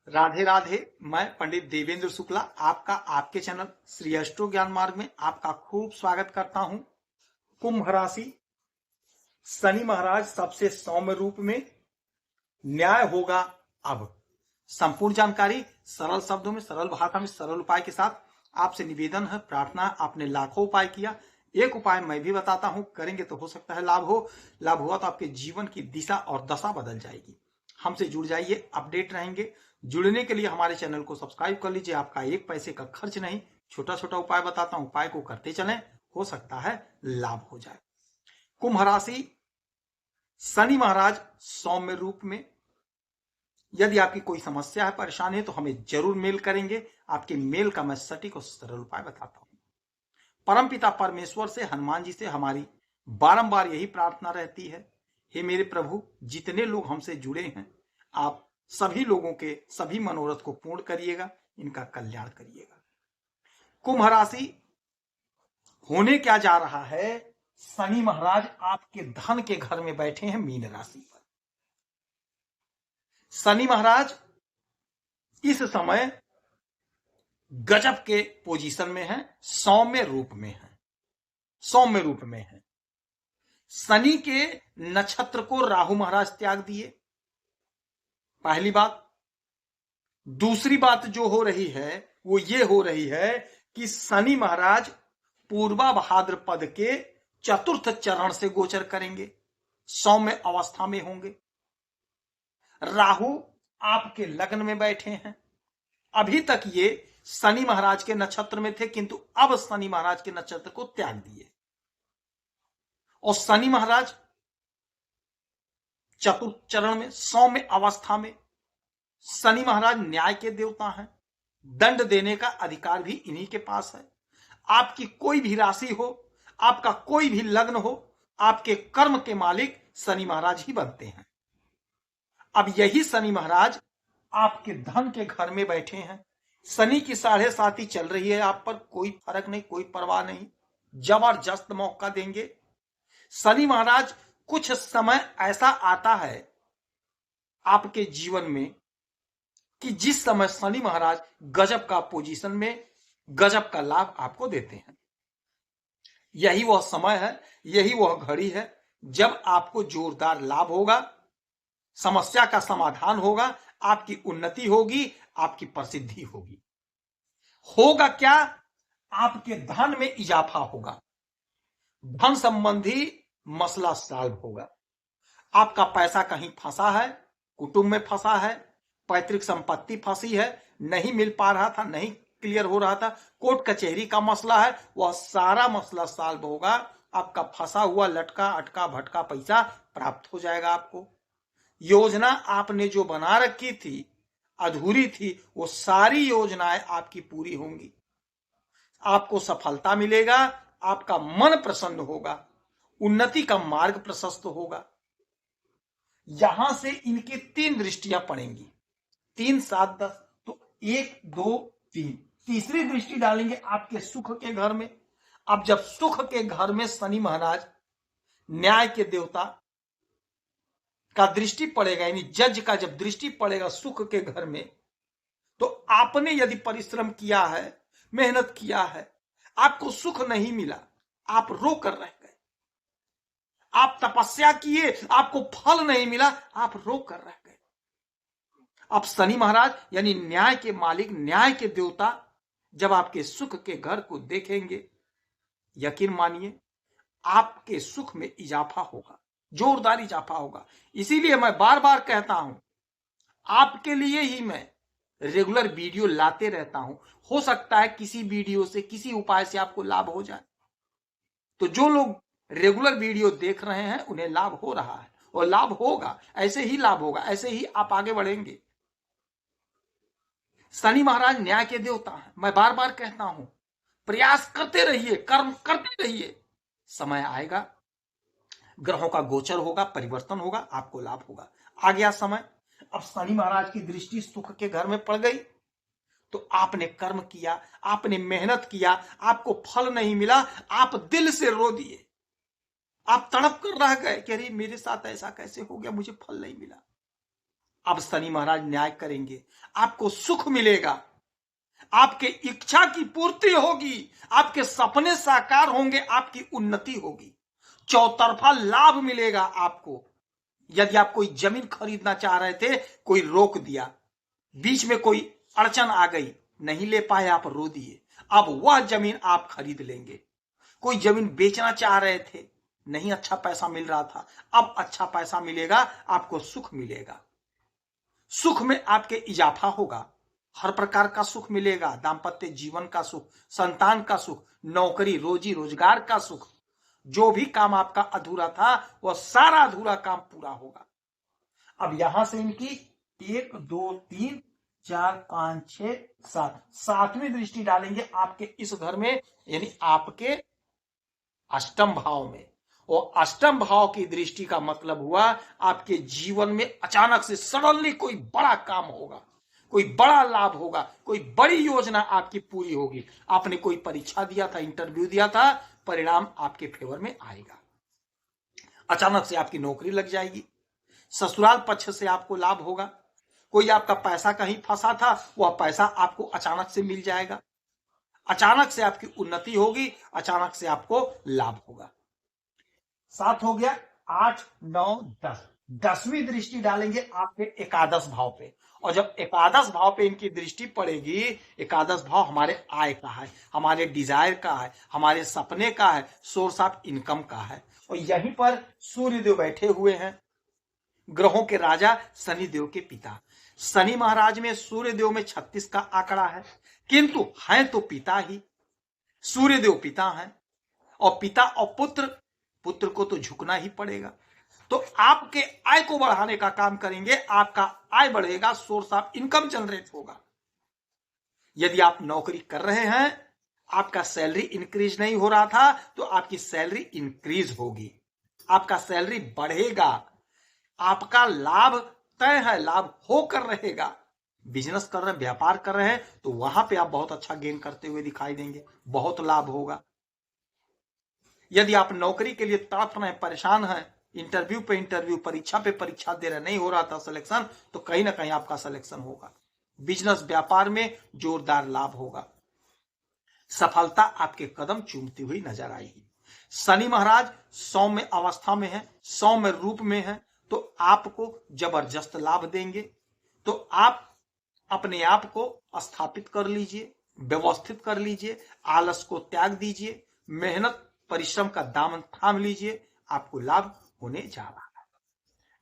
राधे राधे। मैं पंडित देवेंद्र शुक्ला आपका आपके चैनल श्री अष्टो ज्ञान मार्ग में आपका खूब स्वागत करता हूं। कुंभ राशि, शनि महाराज सबसे सौम्य रूप में, न्याय होगा अब। संपूर्ण जानकारी सरल शब्दों में, सरल भाषा में, सरल उपाय के साथ आपसे निवेदन है, प्रार्थना। आपने लाखों उपाय किया, एक उपाय मैं भी बताता हूं, करेंगे तो हो सकता है लाभ हो। लाभ हुआ तो आपके जीवन की दिशा और दशा बदल जाएगी। हमसे जुड़ जाइए, अपडेट रहेंगे। जुड़ने के लिए हमारे चैनल को सब्सक्राइब कर लीजिए, आपका एक पैसे का खर्च नहीं। छोटा छोटा उपाय बताता हूं, उपाय को करते चलें, हो सकता है लाभ हो जाए। कुंभ राशि, शनि महाराज सौम्य रूप में। यदि आपकी कोई समस्या है, परेशानी है, तो हमें जरूर मेल करेंगे। आपके मेल का मैं सटीक और सरल उपाय बताता हूं। परमपिता परमेश्वर से, हनुमान जी से हमारी बारंबार यही प्रार्थना रहती है, हे मेरे प्रभु, जितने लोग हमसे जुड़े हैं, आप सभी लोगों के सभी मनोरथ को पूर्ण करिएगा, इनका कल्याण करिएगा। कुंभ राशि, होने क्या जा रहा है, शनि महाराज आपके धन के घर में बैठे हैं मीन राशि पर। शनि महाराज इस समय गजब के पोजीशन में है, सौम्य रूप में है, सौम्य रूप में है। शनि के नक्षत्र को राहु महाराज त्याग दिए, पहली बात। दूसरी बात जो हो रही है वो ये हो रही है कि शनि महाराज पूर्वा भाद्रपद के चतुर्थ चरण से गोचर करेंगे, सौम्य अवस्था में होंगे। राहु आपके लग्न में बैठे हैं। अभी तक ये शनि महाराज के नक्षत्र में थे, किंतु अब शनि महाराज के नक्षत्र को त्याग दिए। और शनि महाराज चतुर्थ चरण में, सौम्य अवस्था में। शनि महाराज न्याय के देवता हैं, दंड देने का अधिकार भी इन्हीं के पास है। आपकी कोई भी राशि हो, आपका कोई भी लग्न हो, आपके कर्म के मालिक शनि महाराज ही बनते हैं। अब यही शनि महाराज आपके धन के घर में बैठे हैं। शनि की 7.5 चल रही है आप पर, कोई फर्क नहीं, कोई परवाह नहीं, जबरदस्त मौका देंगे। शनि महाराज कुछ समय ऐसा आता है आपके जीवन में कि जिस समय शनि महाराज गजब का पोजीशन में, गजब का लाभ आपको देते हैं। यही वह समय है, यही वह घड़ी है जब आपको जोरदार लाभ होगा, समस्या का समाधान होगा, आपकी उन्नति होगी, आपकी प्रसिद्धि होगी। होगा क्या, आपके धन में इजाफा होगा, धन संबंधी मसला सॉल्व होगा। आपका पैसा कहीं फंसा है, कुटुंब में फंसा है, पैतृक संपत्ति फंसी है, नहीं मिल पा रहा था, नहीं क्लियर हो रहा था, कोर्ट कचहरी का मसला है, वह सारा मसला सॉल्व होगा। आपका फंसा हुआ लटका अटका भटका पैसा प्राप्त हो जाएगा आपको। योजना आपने जो बना रखी थी, अधूरी थी, वो सारी योजनाएं आपकी पूरी होंगी। आपको सफलता मिलेगा, आपका मन प्रसन्न होगा, उन्नति का मार्ग प्रशस्त होगा। यहां से इनकी 3 दृष्टियां पड़ेंगी, 3, 7, 10, तो 1, 2, 3, तीसरी दृष्टि डालेंगे आपके सुख के घर में। अब जब सुख के घर में शनि महाराज न्याय के देवता का दृष्टि पड़ेगा, यानी जज का जब दृष्टि पड़ेगा सुख के घर में, तो आपने यदि परिश्रम किया है, मेहनत किया है, आपको सुख नहीं मिला, आप रो कर रह गए। आप तपस्या किए, आपको फल नहीं मिला, आप रो कर रह गए। अब शनि महाराज यानी न्याय के मालिक, न्याय के देवता जब आपके सुख के घर को देखेंगे, यकीन मानिए आपके सुख में इजाफा होगा, जोरदार इजाफा होगा। इसीलिए मैं बार बार कहता हूं, आपके लिए ही मैं रेगुलर वीडियो लाते रहता हूं। हो सकता है किसी वीडियो से, किसी उपाय से आपको लाभ हो जाए। तो जो लोग रेगुलर वीडियो देख रहे हैं उन्हें लाभ हो रहा है, और लाभ होगा, ऐसे ही लाभ होगा, ऐसे ही आप आगे बढ़ेंगे। शनि महाराज न्याय के देवता हैं। मैं बार बार कहता हूं, प्रयास करते रहिए, कर्म करते रहिए, समय आएगा, ग्रहों का गोचर होगा, परिवर्तन होगा, आपको लाभ होगा। आ गया समय। अब शनि महाराज की दृष्टि सुख के घर में पड़ गई, तो आपने कर्म किया, आपने मेहनत किया, आपको फल नहीं मिला, आप दिल से रो दिए, आप तड़प कर रह गए कि अरे मेरे साथ ऐसा कैसे हो गया, मुझे फल नहीं मिला। अब शनि महाराज न्याय करेंगे, आपको सुख मिलेगा, आपके इच्छा की पूर्ति होगी, आपके सपने साकार होंगे, आपकी उन्नति होगी, चौतरफा लाभ मिलेगा आपको। यदि आप कोई जमीन खरीदना चाह रहे थे, कोई रोक दिया, बीच में कोई अड़चन आ गई, नहीं ले पाए, आप रो दिए, अब वह जमीन आप खरीद लेंगे। कोई जमीन बेचना चाह रहे थे, नहीं अच्छा पैसा मिल रहा था, अब अच्छा पैसा मिलेगा, आपको सुख मिलेगा, सुख में आपके इजाफा होगा, हर प्रकार का सुख मिलेगा, दाम्पत्य जीवन का सुख, संतान का सुख, नौकरी रोजी रोजगार का सुख, जो भी काम आपका अधूरा था वह सारा अधूरा काम पूरा होगा। अब यहां से इनकी 1 2 3 4 5 6 7 सातवीं दृष्टि डालेंगे आपके इस घर में, यानी आपके अष्टम भाव में। और अष्टम भाव की दृष्टि का मतलब हुआ आपके जीवन में अचानक से सडनली कोई बड़ा काम होगा, कोई बड़ा लाभ होगा, कोई बड़ी योजना आपकी पूरी होगी। आपने कोई परीक्षा दिया था, इंटरव्यू दिया था, परिणाम आपके फेवर में आएगा, अचानक से आपकी नौकरी लग जाएगी, ससुराल पक्ष से आपको लाभ होगा, कोई आपका पैसा कहीं फंसा था, वह पैसा आपको अचानक से मिल जाएगा, अचानक से आपकी उन्नति होगी, अचानक से आपको लाभ होगा। 7 हो गया, 8 9 10 10वीं दृष्टि डालेंगे आपके एकादश भाव पे। और जब एकादश भाव पे इनकी दृष्टि पड़ेगी, एकादश भाव हमारे आय का है, हमारे डिजायर का है, हमारे सपने का है, सोर्स ऑफ इनकम का है। और यहीं पर सूर्यदेव बैठे हुए हैं, ग्रहों के राजा शनिदेव के पिता। शनि महाराज में सूर्यदेव में 36 का आंकड़ा है, किंतु हैं तो पिता ही, सूर्यदेव पिता हैं, और पिता और पुत्र को तो झुकना ही पड़ेगा। तो आपके आय को बढ़ाने का काम करेंगे, आपका आय बढ़ेगा, सोर्स ऑफ इनकम जनरेट होगा। यदि आप नौकरी कर रहे हैं, आपका सैलरी इंक्रीज नहीं हो रहा था, तो आपकी सैलरी इंक्रीज होगी, आपका सैलरी बढ़ेगा, आपका लाभ तय है, लाभ होकर रहेगा। बिजनेस कर रहे हैं, व्यापार कर रहे हैं, तो वहां पे आप बहुत अच्छा गेन करते हुए दिखाई देंगे, बहुत लाभ होगा। यदि आप नौकरी के लिए तड़प रहे हैं, परेशान हैं, इंटरव्यू पे इंटरव्यू, परीक्षा पे परीक्षा दे रहे, नहीं हो रहा था सिलेक्शन, तो कहीं ना कहीं आपका सिलेक्शन होगा। बिजनेस व्यापार में जोरदार लाभ होगा, सफलता आपके कदम चूमती हुई नजर आएगी। शनि महाराज सौम्य अवस्था में है, सौम्य रूप में है, तो आपको जबरदस्त लाभ देंगे। तो आप अपने आप को स्थापित कर लीजिए, व्यवस्थित कर लीजिए, आलस को त्याग दीजिए, मेहनत परिश्रम का दामन थाम लीजिए, आपको लाभ होने जा रहा है।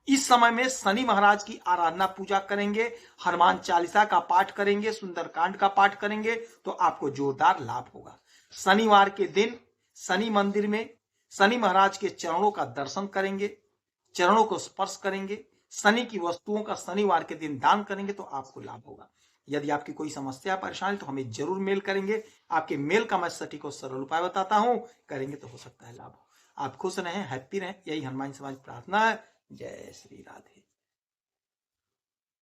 इस समय में शनि महाराज की आराधना पूजा करेंगे, हनुमान चालीसा का पाठ करेंगे, सुंदरकांड का पाठ करेंगे, तो आपको जोरदार लाभ होगा। शनिवार के दिन शनि मंदिर में शनि महाराज के चरणों का दर्शन करेंगे, चरणों को स्पर्श करेंगे, शनि की वस्तुओं का शनिवार के दिन दान करेंगे, तो आपको लाभ होगा। यदि आपकी कोई समस्या परेशानी तो हमें जरूर मेल करेंगे, आपके मेल का मैं सटीक और सरल उपाय बताता हूं, करेंगे तो हो सकता है लाभ हो। आप खुश रहें, हैप्पी रहें, यही हनुमान समाज प्रार्थना है। जय श्री राधे।